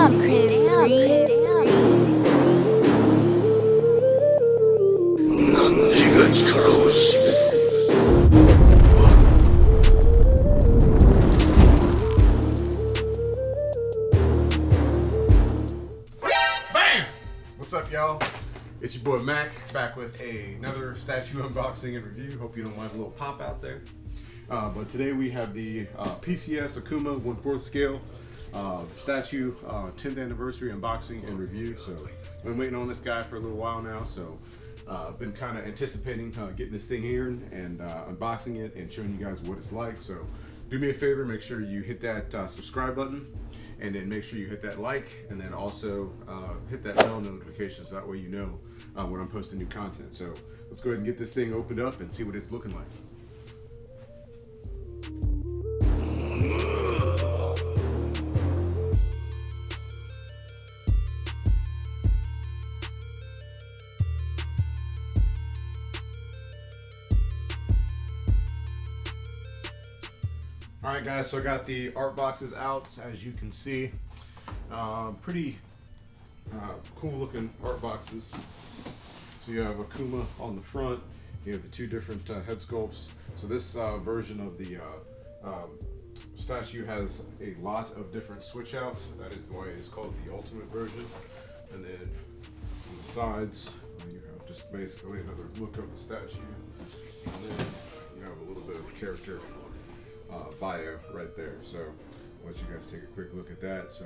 What's up, y'all? It's your boy Mac, back with another statue unboxing and review. Hope you don't mind a little pop out there. But today we have the PCS Akuma 1/4 scale statue 10th anniversary unboxing and review. So I've been waiting on this guy for a little while now, so I've been kind of anticipating getting this thing here and unboxing it and showing you guys what it's like. So do me a favor, make sure you hit that subscribe button, and then make sure you hit that like, and then also hit that bell notification so that way you know when I'm posting new content. So let's go ahead and get this thing opened up and see what it's looking like. Alright guys, so I got the art boxes out, as you can see. Pretty cool looking art boxes. So you have Akuma on the front, you have the two different head sculpts. So this version of the statue has a lot of different switch outs. That is why it is called the ultimate version. And then on the sides, you have just basically another look of the statue. And then you have a little bit of character bio right there. So I'll let you guys take a quick look at that. So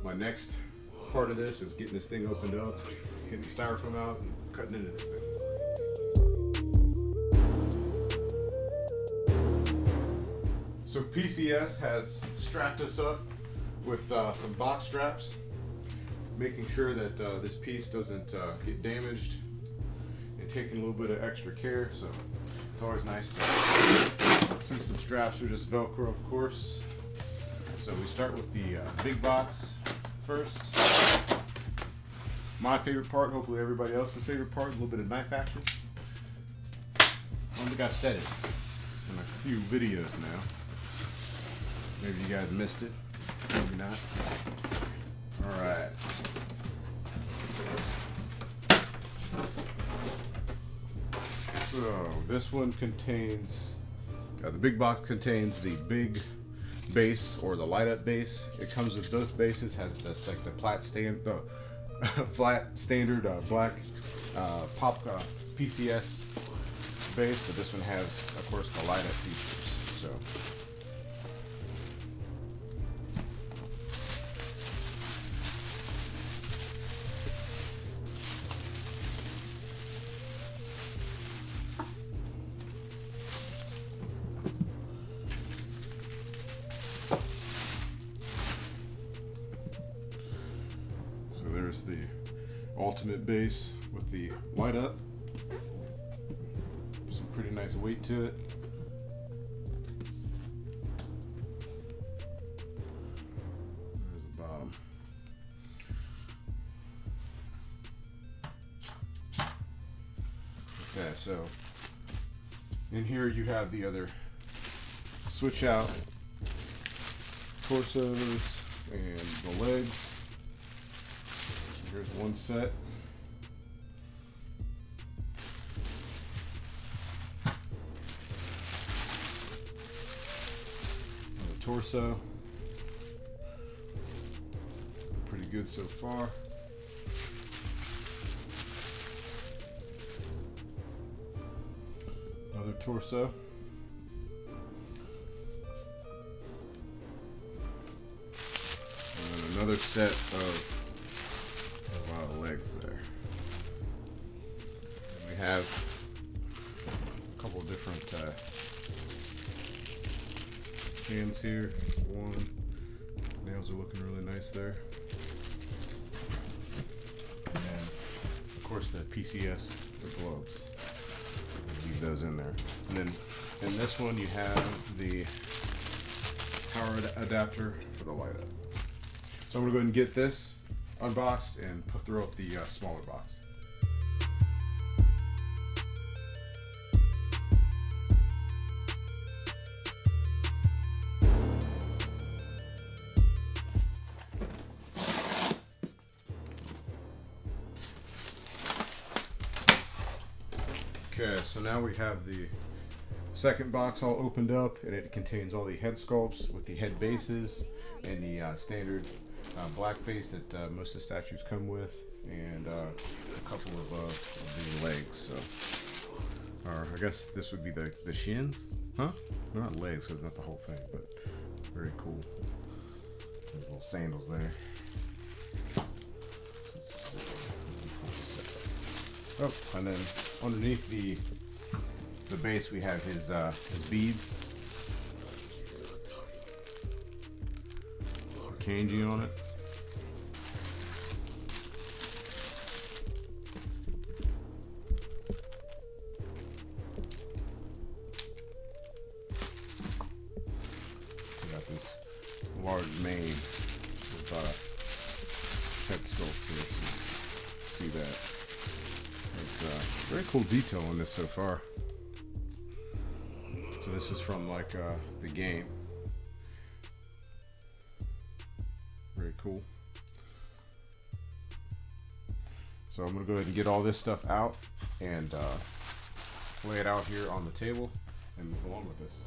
my next part of this is getting this thing opened up, getting the styrofoam out, and cutting into this thing. So PCS has strapped us up with some box straps, making sure that this piece doesn't get damaged, and taking a little bit of extra care. So it's always nice to see some straps are just Velcro, of course. So we start with the big box first. My favorite part, hopefully everybody else's favorite part, a little bit of knife action. I don't think I've said it in a few videos now. Maybe you guys missed it, maybe not. Alright. So this one contains, the big box contains the big base or the light up base. It comes with both bases, has this like the flat standard black pop PCS base, but this one has, of course, the light up features. So there's the ultimate base with the light up. Some pretty nice weight to it. There's the bottom. Okay, so in here you have the other switch out torsos and the legs. Here's one set. And the torso. Pretty good so far. Another torso. And another set of legs there. And we have a couple of different hands here. One, nails are looking really nice there. And of course the PCS, the gloves. Leave those in there. And then in this one you have the power adapter for the light up. So I'm gonna go ahead and get this unboxed and throw up the smaller box. Okay, so now we have the second box all opened up, and it contains all the head sculpts with the head bases and the standard black base that most of the statues come with, and a couple of the legs. So, or I guess this would be the shins, huh? They're not legs because it's not the whole thing, but very cool. There's little sandals there. Oh, and then underneath the base we have his beads, kanji on it. We got this large mane with head sculpt here, so you see that. Very cool detail on this so far. So this is from like the game. Very cool. So I'm gonna go ahead and get all this stuff out and lay it out here on the table and move along with this.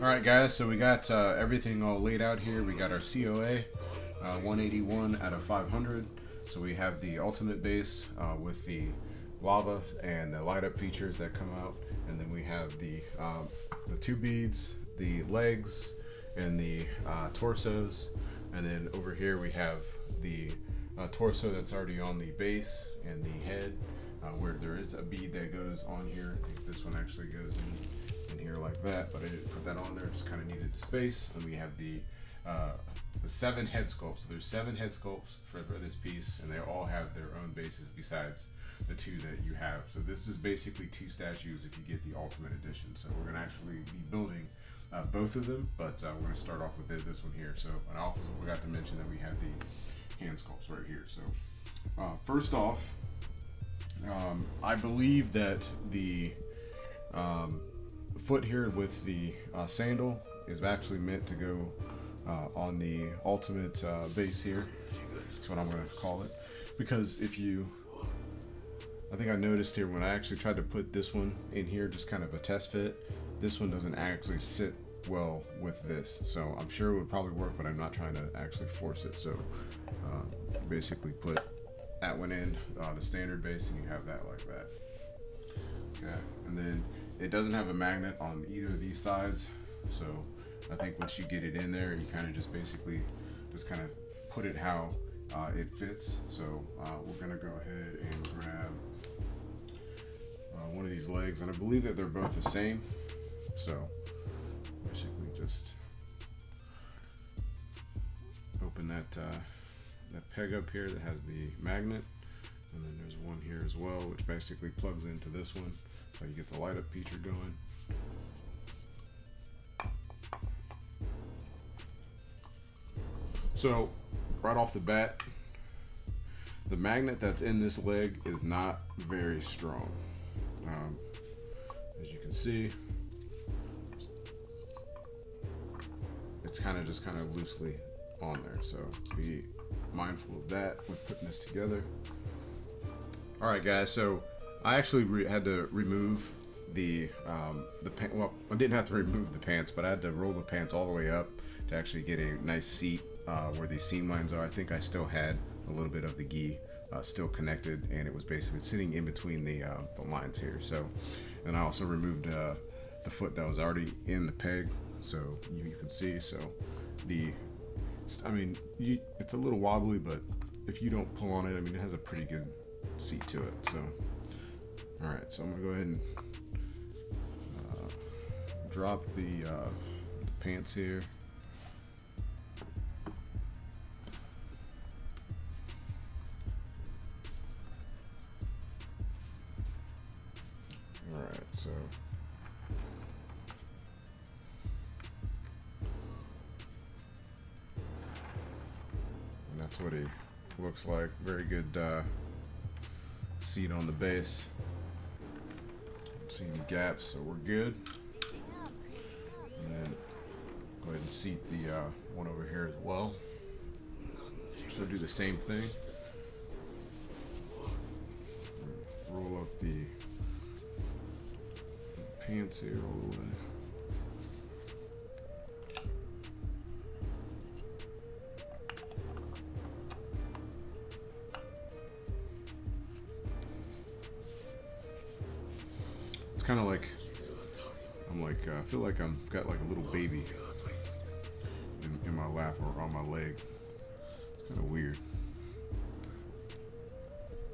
Alright guys, so we got everything all laid out here. We got our COA, 181 out of 500. So we have the ultimate base with the lava and the light up features that come out. And then we have the two beads, the legs, and the torsos. And then over here we have the torso that's already on the base and the head, where there is a bead that goes on here. I think this one actually goes in here like that, but I didn't put that on there, just kind of needed the space. And we have the 7 head sculpts. So there's 7 head sculpts for this piece, and they all have their own bases besides the 2 that you have. So this is basically 2 statues if you get the ultimate edition. So we're gonna actually be building both of them, but we're gonna start off with this one here. So, and I also forgot to mention that we have the hand sculpts right here. So first off, I believe that the foot here with the sandal is actually meant to go on the ultimate base here. That's what I'm going to call it. Because if you, I think I noticed here when I actually tried to put this one in here, just kind of a test fit, this one doesn't actually sit well with this. So I'm sure it would probably work, but I'm not trying to actually force it. So basically put that one in the standard base, and you have that like that. Okay, and then it doesn't have a magnet on either of these sides, so I think once you get it in there, you kind of just basically just kind of put it how it fits. So we're gonna go ahead and grab one of these legs, and I believe that they're both the same. So basically just open that that peg up here that has the magnet, and then there's one here as well, which basically plugs into this one. So you get the light up feature going. So right off the bat, the magnet that's in this leg is not very strong. As you can see, it's kind of loosely on there. So be mindful of that with putting this together. All right, guys. So I actually had to remove the pants. Well, I didn't have to remove the pants, but I had to roll the pants all the way up to actually get a nice seat where these seam lines are. I think I still had a little bit of the gi still connected, and it was basically sitting in between the lines here. So, and I also removed the foot that was already in the peg, so you can see. So I mean, it's a little wobbly, but if you don't pull on it, I mean, it has a pretty good seat to it. So. Alright, so I'm going to go ahead and drop the pants here. So and that's what he looks like. Very good seat on the base. Don't see any gaps, so we're good. And then go ahead and seat the one over here as well. So do the same thing. Roll up the pants here a little bit. It's kind of like I feel like I'm got like a little baby in my lap or on my leg. It's kind of weird.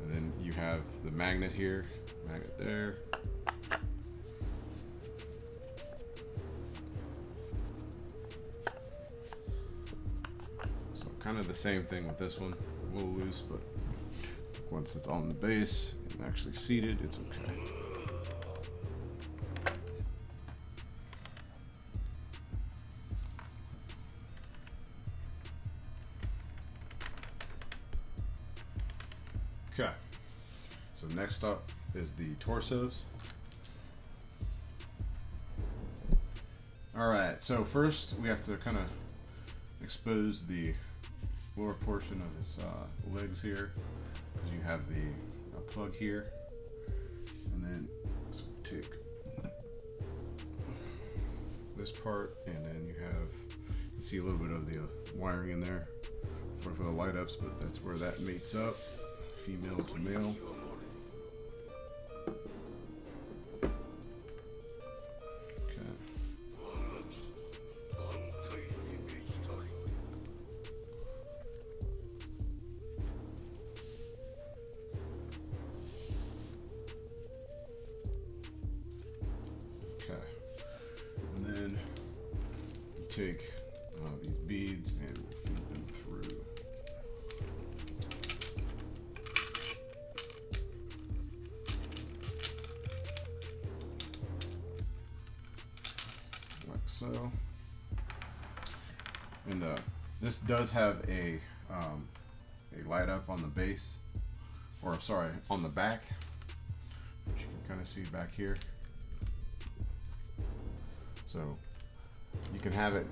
And then you have the magnet here, magnet there. So kind of the same thing with this one, a little loose, but once it's on the base and actually seated, it's okay. Okay, so next up is the torsos. Alright, so first we have to kind of expose the lower portion of his legs here, because you have the plug here, and then so take this part, and then you see a little bit of the wiring in there for the light ups, but that's where that mates up. Female to male. Okay. Okay. And then you take these beads and feed them through. So, and this does have a light up on the base, or sorry, on the back, which you can kind of see back here. So you can have it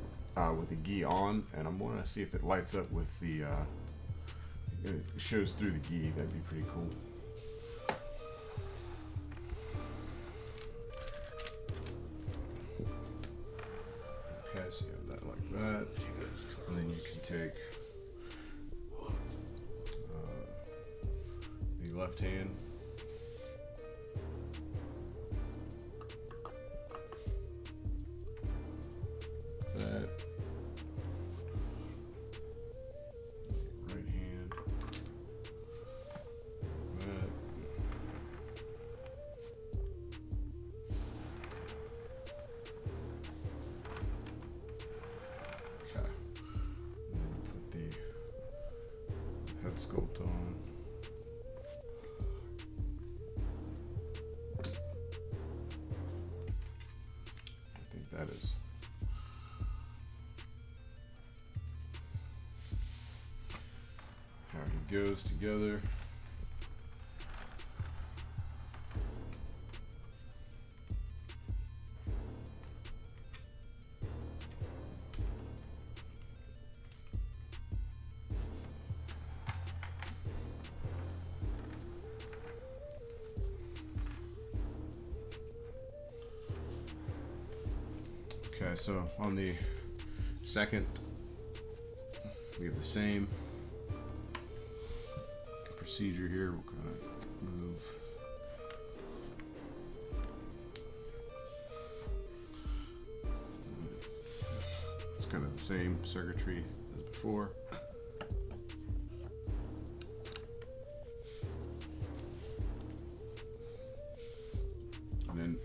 with the gi on, and I'm gonna see if it lights up with the it shows through the gi. That'd be pretty cool. Okay, so you have that like that, and then you can take the left hand, that, right hand, that, okay, and then put the head sculpt on. I think that is how he goes together. Okay, so on the second, we have the same procedure here. We'll kind of move it's kind of the same circuitry as before. And then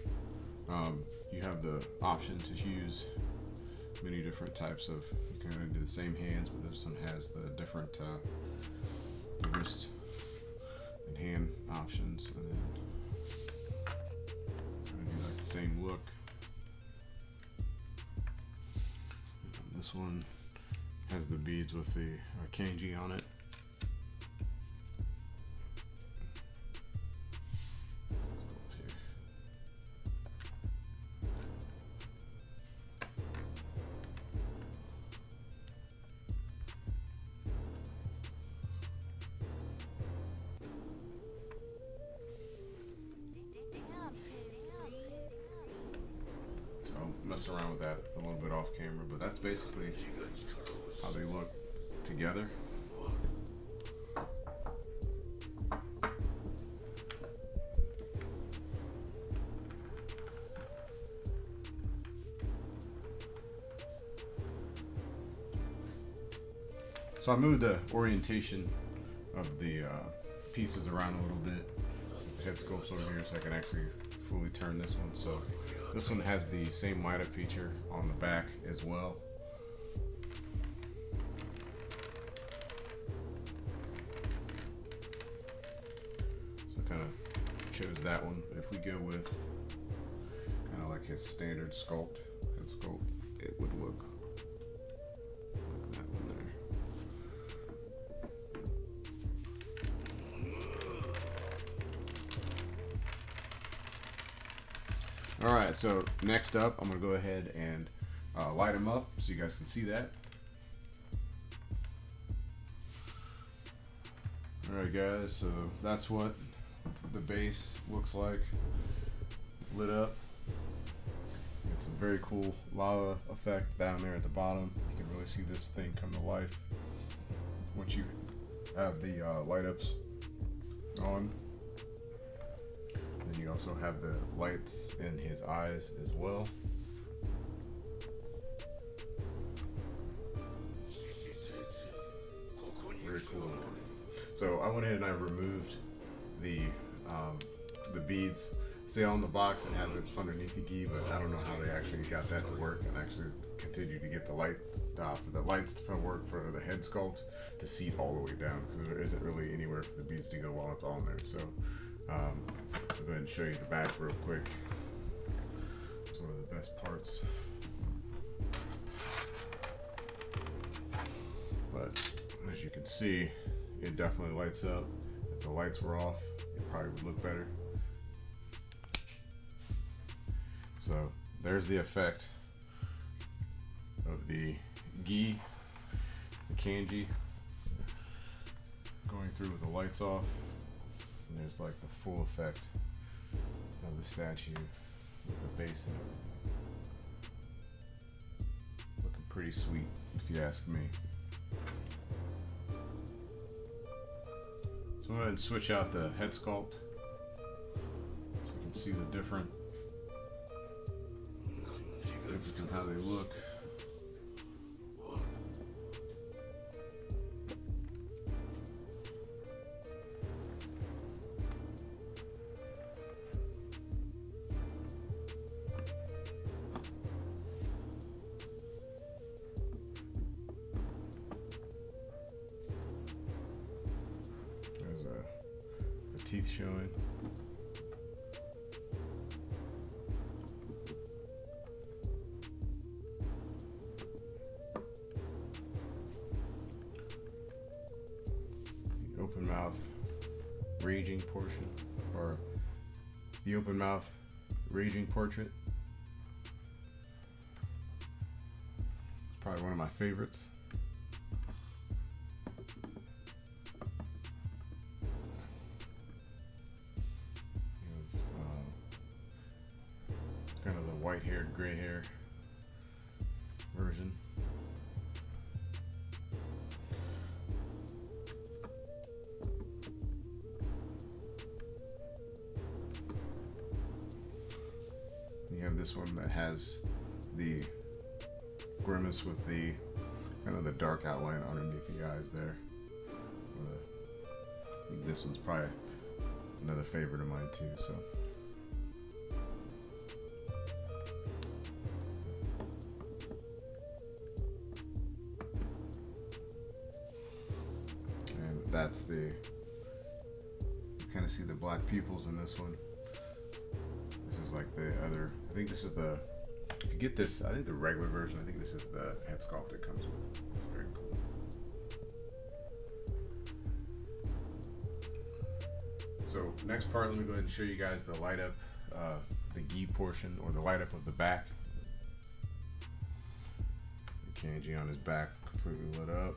you have the option to use many different types of, you can do the same hands, but this one has the different the wrist and hand options, and then I'm gonna do the same look. This one has the beads with the kanji on it. Messing around with that a little bit off camera, but that's basically how they look together. So I moved the orientation of the pieces around a little bit. Head sculpts over here so I can actually fully turn this one. So this one has the same light up feature on the back as well. So kind of chose that one. If we go with kind of like his standard sculpt, head sculpt, it would look like that one there. Alright, so next up, I'm going to go ahead and light them up so you guys can see that. Alright guys, so that's what the base looks like lit up. It's a very cool lava effect down there at the bottom. You can really see this thing come to life once you have the light ups on. Then you also have the lights in his eyes as well. Very cool. So I went ahead and I removed the beads. Say on the box it has it underneath the gi, but I don't know how they actually got that to work and actually continue to get the lights to work for the head sculpt to seat all the way down, because there isn't really anywhere for the beads to go while it's on there. So I'll go ahead and show you the back real quick. It's one of the best parts. But as you can see, it definitely lights up. If the lights were off, it probably would look better. So there's the effect of the gi, the kanji, going through with the lights off. And there's like the full effect of the statue with the base in it. Looking pretty sweet, if you ask me. So I'm going to go ahead and switch out the head sculpt so you can see the difference in how they look. There's the teeth showing. Open mouth raging portion, or the open mouth raging portrait. It's probably one of my favorites. Kind of the white-haired, gray-hair version. You have this one that has the grimace with the kind of the dark outline underneath the eyes there. I think this one's probably another favorite of mine too. So. And that's the, you kind of see the black pupils in this one. like the other. I think this is the. If you get this, I think the regular version. I think this is the head sculpt it comes with. Very cool. So next part, let me go ahead and show you guys the light up, the gi portion or the light up of the back. The kanji on his back completely lit up.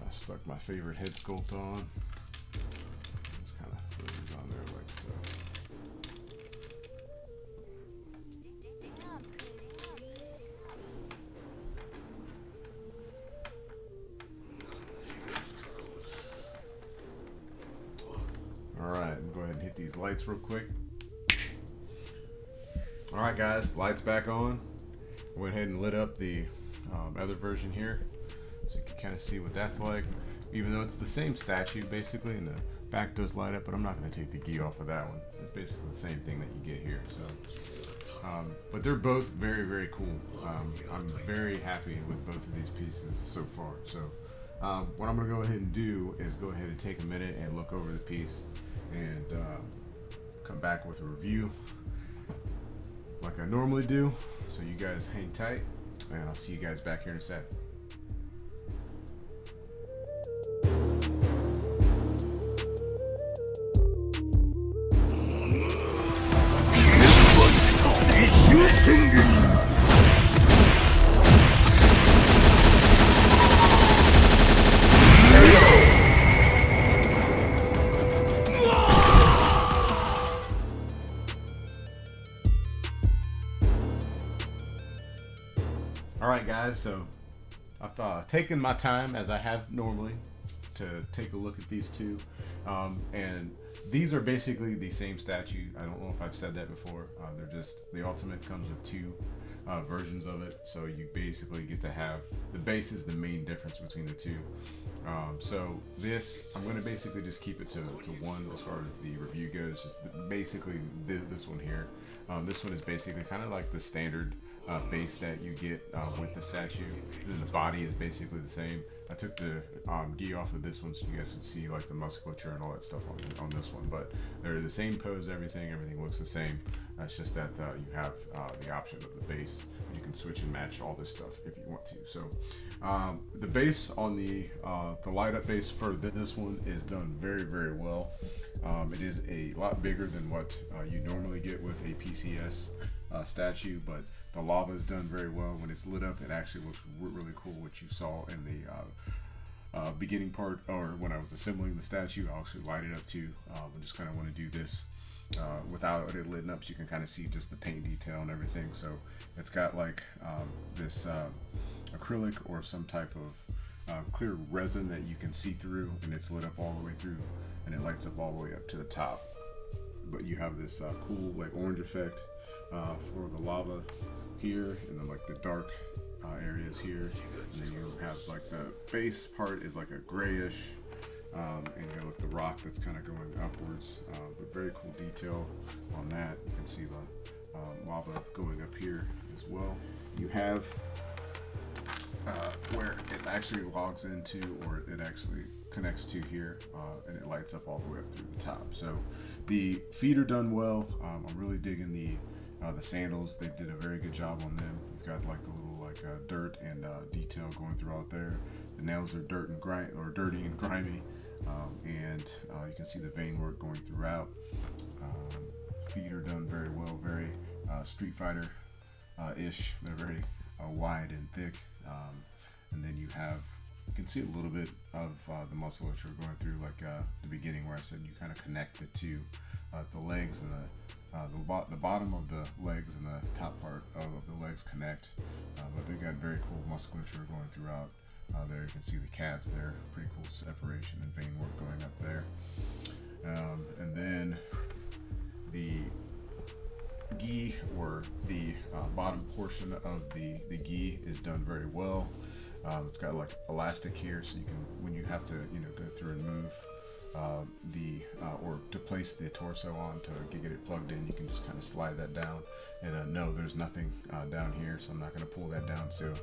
I stuck my favorite head sculpt on. Just kind of throw these on there like so. Alright, I'm going to go ahead and hit these lights real quick. Alright guys, lights back on. Went ahead and lit up the other version here, so you can kind of see what that's like. Even though it's the same statue basically, and the back does light up, but I'm not going to take the gi off of that one. It's basically the same thing that you get here. So, but they're both very, very cool. I'm very happy with both of these pieces so far. So what I'm going to go ahead and do is go ahead and take a minute and look over the piece and come back with a review like I normally do. So you guys hang tight, and I'll see you guys back here in a sec. Alright guys, so I've taken my time as I have normally to take a look at these two, and these are basically the same statue. I don't know if I've said that before. They're just, the Ultimate comes with two versions of it, so you basically get to have, the base is the main difference between the two. So this, I'm going to basically just keep it to one as far as the review goes, just basically this one here. This one is basically kind of like the standard base that you get with the statue. And the body is basically the same. I took the gi off of this one so you guys can see like the musculature and all that stuff on this one, but they're the same pose, everything looks the same. It's just that you have the option of the base. You can switch and match all this stuff if you want to. So the base on the light up base for this one is done very, very well. It is a lot bigger than what you normally get with a PCS statue, but the lava is done very well. When it's lit up, it actually looks really cool, which you saw in the beginning part, or when I was assembling the statue. I also light it up too. I just kind of want to do this without it lit up, so you can kind of see just the paint detail and everything. So it's got like this acrylic or some type of clear resin that you can see through, and it's lit up all the way through, and it lights up all the way up to the top. But you have this cool like orange effect for the lava here, and then like the dark areas here, and then you have like the base part is like a grayish, and you got like the rock that's kind of going upwards, but very cool detail on that. You can see the lava going up here as well. You have where it actually logs into, or it actually connects to here, and it lights up all the way up through the top. So the feet are done well. I'm really digging the sandals. They did a very good job on them. You've got like the little like dirt and detail going throughout there. The nails are dirty and grimy, and you can see the vein work going throughout. Feet are done very well, very Street Fighter ish. They're very wide and thick, and then you can see a little bit of the musculature going through, like the beginning where I said you kind of connect the two, the legs and the bottom of the legs and the top part of the legs connect, but they got very cool musculature going throughout. There you can see the calves there, pretty cool separation and vein work going up there. And then the gi, or the bottom portion of the gi, is done very well. It's got like elastic here, so you can, when you have to go through and move or to place the torso on to get it plugged in, you can just kind of slide that down. And no, there's nothing down here, so I'm not going to pull that down, so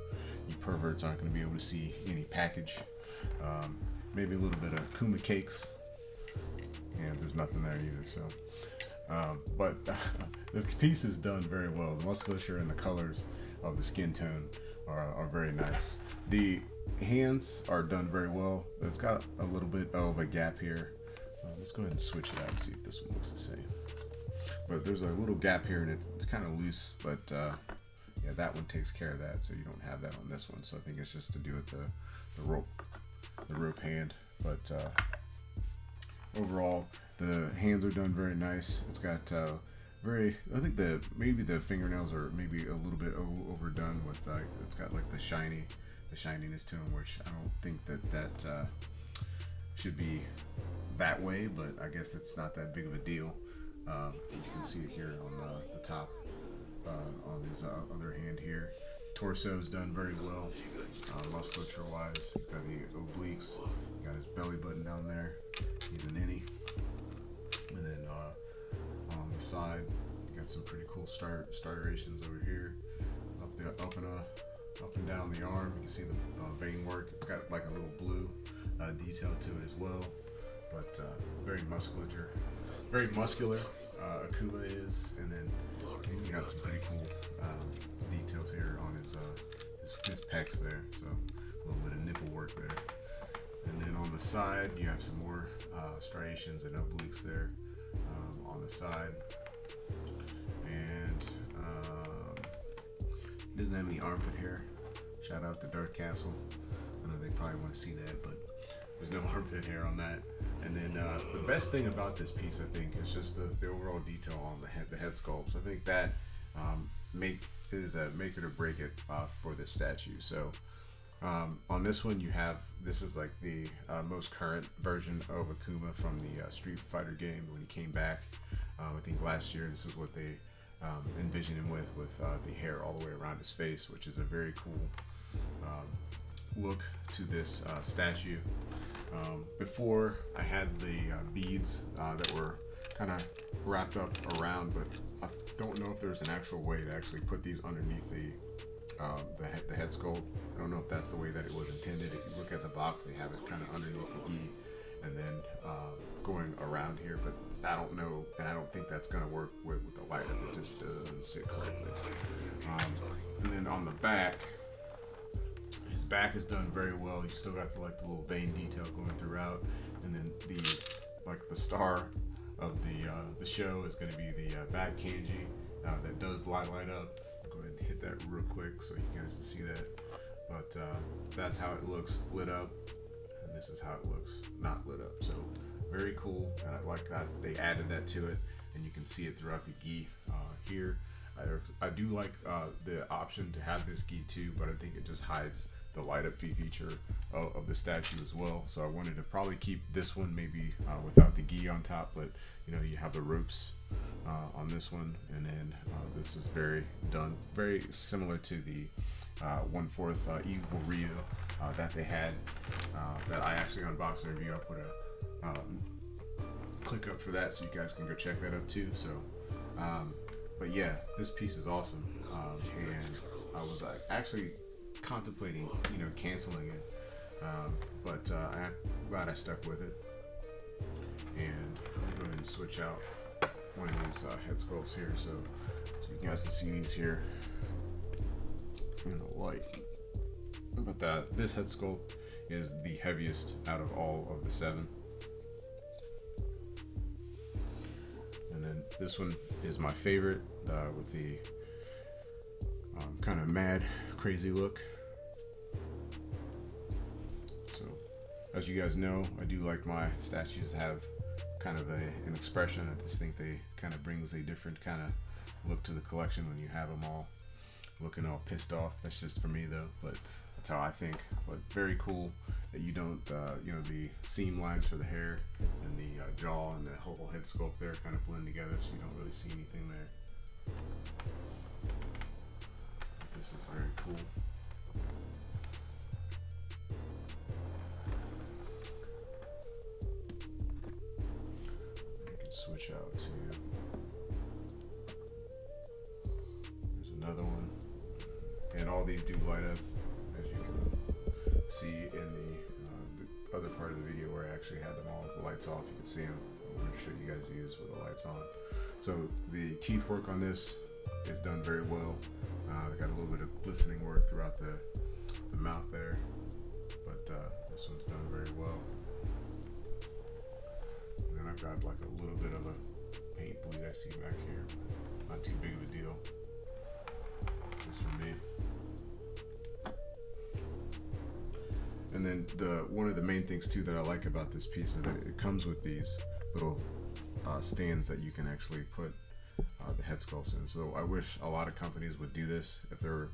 you perverts aren't going to be able to see any package. Maybe a little bit of Akuma cakes, and there's nothing there either. So, but the piece is done very well. The musculature and the colors of the skin tone are very nice. The hands are done very well. It's got a little bit of a gap here. Let's go ahead and switch it out and see if this one looks the same. But there's a little gap here, and it's kind of loose, but yeah, that one takes care of that, so you don't have that on this one. So I think it's just to do with the rope hand. But overall, the hands are done very nice. It's got I think maybe the fingernails are maybe a little bit overdone with it's got like the shininess to them, which I don't think that should be that way, but I guess it's not that big of a deal. You can see it here on the top on his other hand here. Torso is done very well, musculature wise. You've got the obliques, you got his belly button down there, he's an innie, and then on the side you got some pretty cool striations over here, up and down the arm. You can see the vein work. It's got like a little blue detail to it as well, but very muscular Akuma is. And then you got some pretty cool details here on his pecs there, so a little bit of nipple work there. And then on the side you have some more striations and obliques there on the side. And he doesn't have any armpit hair. Shout out to Darth Castle. I know they probably want to see that, but there's no armpit hair on that. And then the best thing about this piece, I think, is just the overall detail on the head sculpts. I think that is a make it or break it for this statue. So on this one, this is like the most current version of Akuma from the Street Fighter game when he came back. I think last year. This is what they envisioned him with the hair all the way around his face, which is a very cool look to this statue. Before I had the beads that were kind of wrapped up around, but I don't know if there's an actual way to actually put these underneath the head sculpt. I don't know if that's the way that it was intended. If you look at the box, they have it kind of underneath the gi and then going around here, but I don't know, and I don't think that's going to work with the light up. It just doesn't sit correctly. And then on the back, his back is done very well. You still got the little vein detail going throughout, and then the star of the show is going to be the back kanji that does light up. I'll go ahead and hit that real quick so you guys can see that. But that's how it looks lit up, and this is how it looks not lit up. So very cool, and I like that they added that to it, and you can see it throughout the gi here. I do like the option to have this gi too, but I think it just hides the light up feature of the statue as well. So I wanted to probably keep this one maybe without the gi on top, but you have the ropes on this one, and then this is very similar to the 1/4 Evil Ryu that they had that I actually unboxed and reviewed. I'll put a click up for that so you guys can go check that out too. So but yeah, this piece is awesome, and I was actually contemplating canceling it, but I'm glad I stuck with it. And I'm going to go ahead and switch out one of these head sculpts here so you guys can see these here in the light. But this head sculpt is the heaviest out of all of the 7. And then this one is my favorite with the kind of mad, crazy look. So, as you guys know, I do like my statues to have kind of an expression. I just think they kind of brings a different kind of look to the collection when you have them all looking all pissed off. That's just for me though, but that's how I think. But very cool that you don't, the seam lines for the hair and the jaw and the whole head sculpt there kind of blend together, so you don't really see anything there. This is very cool. You can switch out to, there's another one, and all these do light up, as see in the other part of the video where I actually had them all with the lights off. You can see them. I'm going to show you guys these with the lights on. So the teeth work on this is done very well. They got a little bit of glistening work throughout the mouth there, but this one's done very well. And then I've got like a little bit of a paint bleed I see back here. Not too big of a deal. Just for me. And then one of the main things too that I like about this piece is that it comes with these little stands that you can actually put the head sculpts in. So I wish a lot of companies would do this. If they're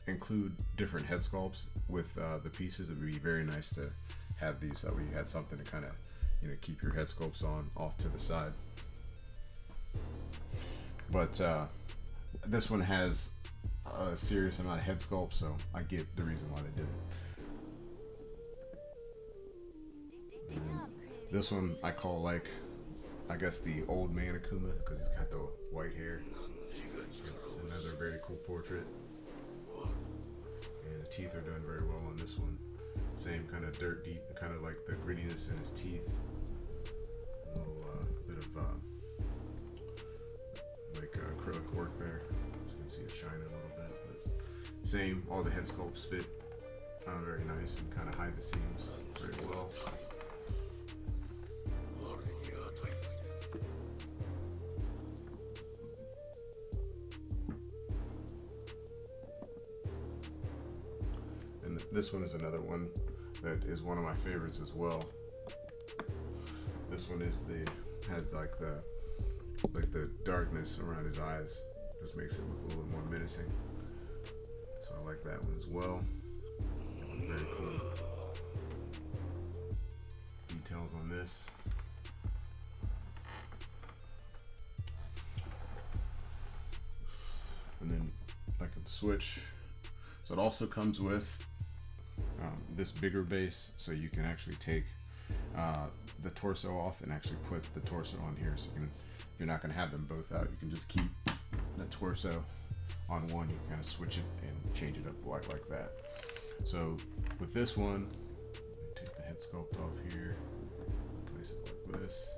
include different head sculpts with the pieces, it would be very nice to have these, that way you had something to kind of, you know, keep your head sculpts on off to the side. But this one has a serious amount of head sculpt, so I get the reason why they did it. And this one I call, like, I guess the old man Akuma, because he's got the white hair. Another very cool portrait. And the teeth are done very well on this one. Same kind of dirt deep, kind of like the grittiness in his teeth. A little bit of like acrylic work there. As you can see it shining a little bit. But same, all the head sculpts fit very nice and kind of hide the seams very well. This one is another one that is one of my favorites as well. This one is has like the darkness around his eyes, just makes it look a little bit more menacing. So I like that one as well. Very cool details on this. And then I can switch. So it also comes with this bigger base, so you can actually take the torso off and actually put the torso on here. So you can, if you're not going to have them both out, you can just keep the torso on one. You can kind of switch it and change it up like that. So with this one, take the head sculpt off here, place it like this.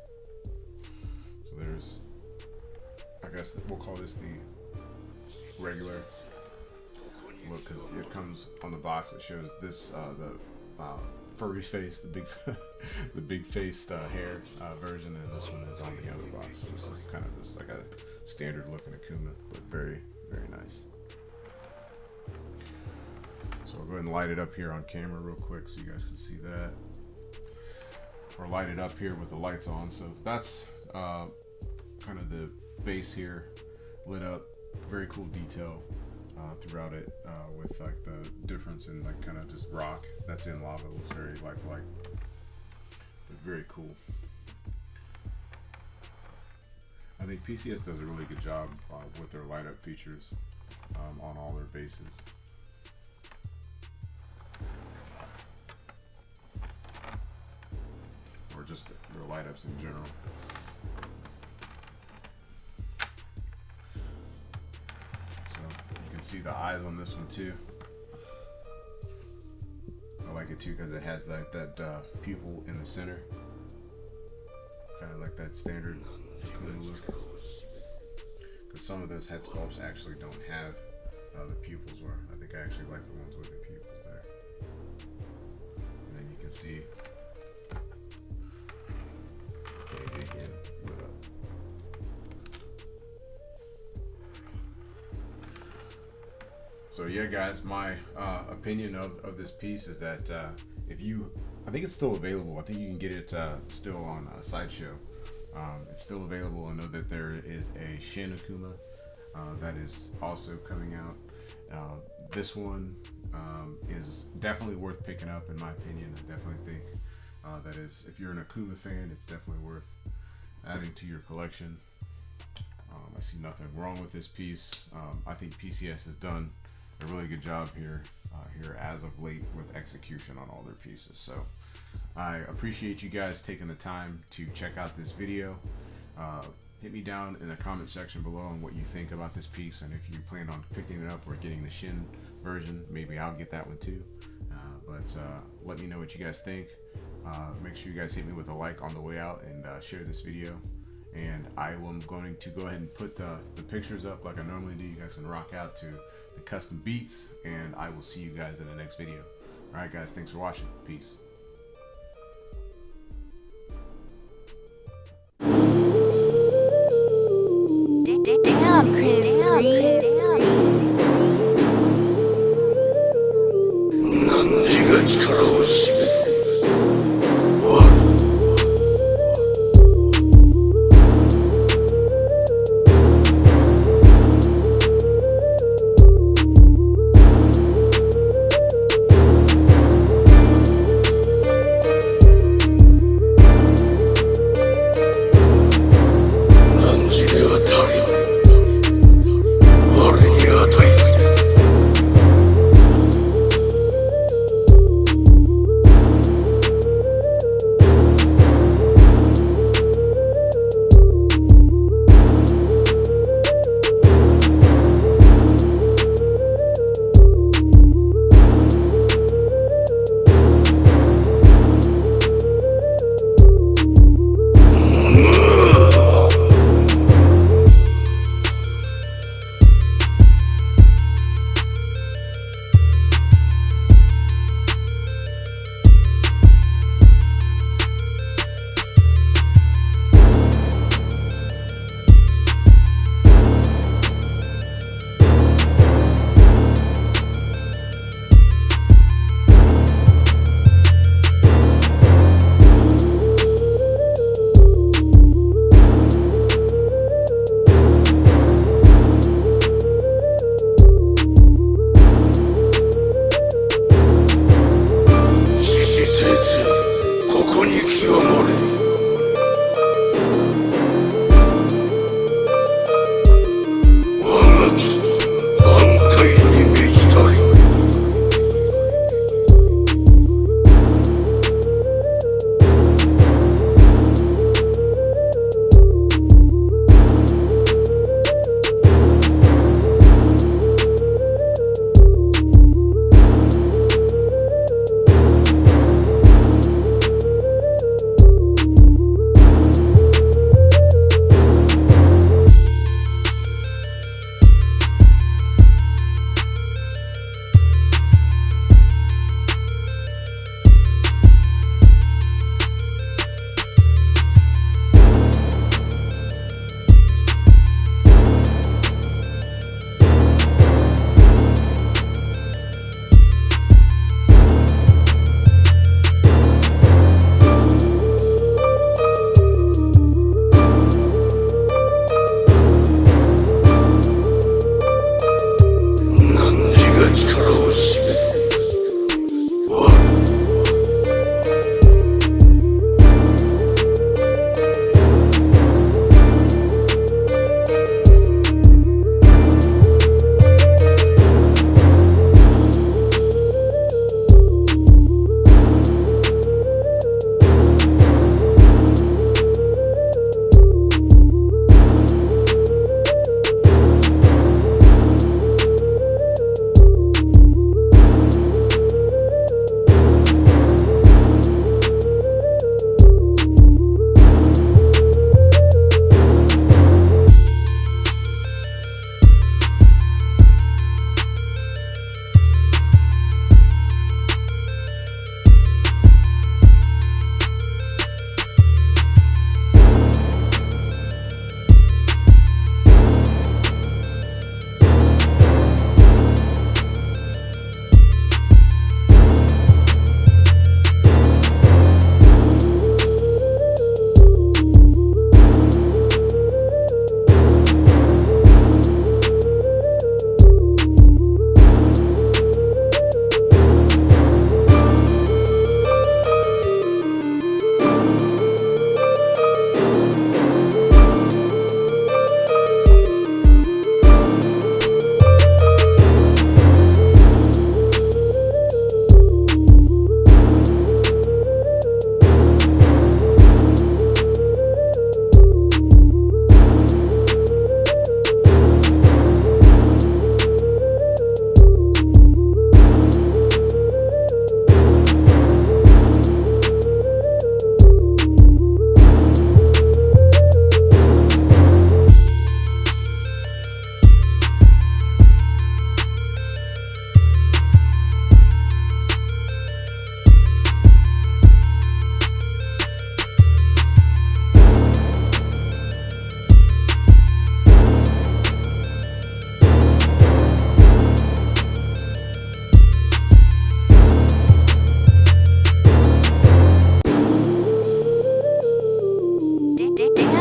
So there's, I guess we'll call this the regular look, because it comes on the box. It shows this the furry face, the big the big faced hair version, and this one is on the other box. So this is kind of this like a standard looking Akuma, but very, very nice. So I'll go ahead and light it up here on camera real quick so you guys can see that, or light it up here with the lights on. So that's kind of the base here lit up. Very cool detail throughout it, with like the difference in like kind of just rock that's in lava. It looks very lifelike, but very cool. I think PCS does a really good job with their light up features on all their bases. Or just their light ups in general. See the eyes on this one too. I like it too because it has like that pupil in the center, kind of like that standard look. Because some of those head sculpts actually don't have the pupils, where I think I actually like the ones with the pupils there. And then you can see again lit up. So yeah, guys, my opinion of this piece is that if you, I think it's still available. I think you can get it still on Sideshow. It's still available. I know that there is a Shin Akuma that is also coming out. This one is definitely worth picking up, in my opinion. I definitely think that is, if you're an Akuma fan, it's definitely worth adding to your collection. I see nothing wrong with this piece. I think PCS has done a really good job here as of late with execution on all their pieces. So I appreciate you guys taking the time to check out this video. hit me down in the comment section below on what you think about this piece, and if you plan on picking it up or getting the shin version, maybe I'll get that one too. But let me know what you guys think. Make sure you guys hit me with a like on the way out, and share this video. And I am going to go ahead and put the pictures up like I normally do. You guys can rock out to the custom beats, and I will see you guys in the next video. Alright guys, thanks for watching. Peace. Damn, Chris Green. 汝が力を示せ。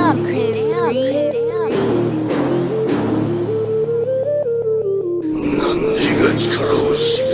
Damn, Chris Green. 汝が力を示